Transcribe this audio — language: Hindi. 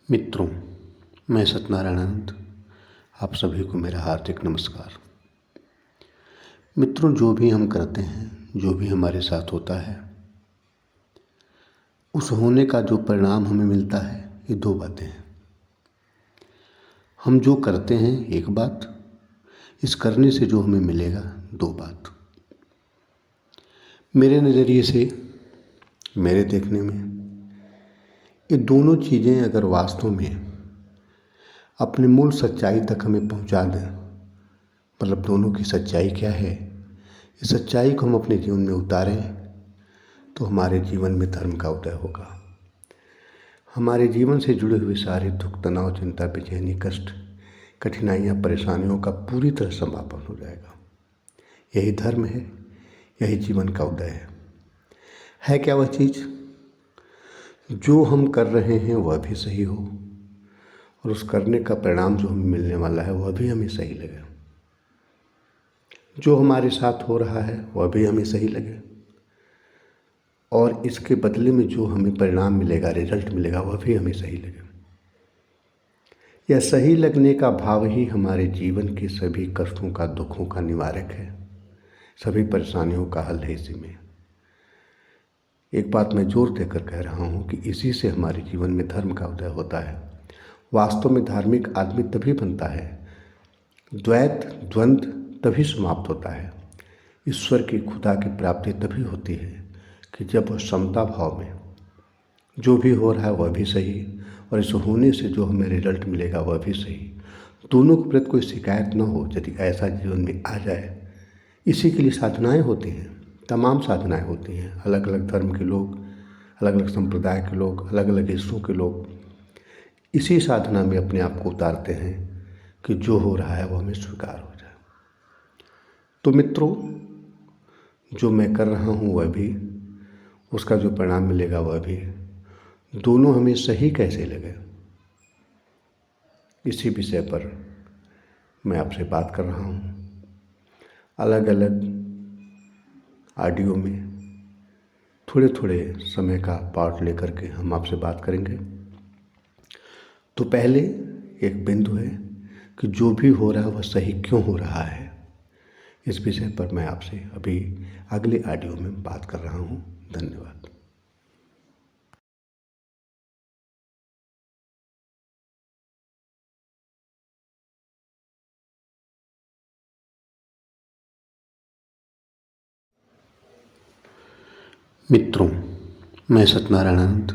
मित्रों, मैं सत्यनारायण आनंद आप सभी को मेरा हार्दिक नमस्कार। मित्रों, जो भी हम करते हैं, जो भी हमारे साथ होता है, उस होने का जो परिणाम हमें मिलता है, ये दो बातें हैं। हम जो करते हैं एक बात, इस करने से जो हमें मिलेगा दो बात। मेरे नज़रिए से, मेरे देखने में, ये दोनों चीज़ें अगर वास्तव में अपने मूल सच्चाई तक हमें पहुंचा दें, मतलब दोनों की सच्चाई क्या है, इस सच्चाई को हम अपने जीवन में उतारें तो हमारे जीवन में धर्म का उदय होगा। हमारे जीवन से जुड़े हुए सारे दुख, तनाव, चिंता, बेचैनी, कष्ट, कठिनाइयाँ, परेशानियों का पूरी तरह समापन हो जाएगा। यही धर्म है, यही जीवन का उदय है क्या वह चीज़? जो हम कर रहे हैं वह भी सही हो और उस करने का परिणाम जो हमें मिलने वाला है वह भी हमें सही लगे। जो हमारे साथ हो रहा है वह भी हमें सही लगे और इसके बदले में जो हमें परिणाम मिलेगा, रिजल्ट मिलेगा, वह भी हमें सही लगे। यह सही लगने का भाव ही हमारे जीवन के सभी कष्टों का, दुखों का निवारक है, सभी परेशानियों का हल है इसी में। एक बात मैं जोर देकर कह रहा हूँ कि इसी से हमारे जीवन में धर्म का उदय होता है। वास्तव में धार्मिक आदमी तभी बनता है, द्वैत, द्वंद्व तभी समाप्त होता है, ईश्वर की, खुदा की प्राप्ति तभी होती है कि जब वह समता भाव में जो भी हो रहा है वह भी सही और इस होने से जो हमें रिजल्ट मिलेगा वह भी सही, दोनों के प्रति कोई शिकायत न हो। यदि ऐसा जीवन में आ जाए, इसी के लिए साधनाएं होती हैं, तमाम साधनाएं होती हैं। अलग अलग धर्म के लोग, अलग अलग संप्रदाय के लोग, अलग अलग हिस्सों के लोग इसी साधना में अपने आप को उतारते हैं कि जो हो रहा है वह हमें स्वीकार हो जाए। तो मित्रों, जो मैं कर रहा हूँ वह भी, उसका जो परिणाम मिलेगा वह भी, दोनों हमें सही कैसे लगे, इसी विषय पर मैं आपसे बात कर रहा हूँ। अलग अलग ऑडियो में थोड़े थोड़े समय का पार्ट लेकर के हम आपसे बात करेंगे। तो पहले एक बिंदु है कि जो भी हो रहा है वह सही क्यों हो रहा है, इस विषय पर मैं आपसे अभी अगले ऑडियो में बात कर रहा हूँ। धन्यवाद। मित्रों, मैं सत्यनारायण आनंद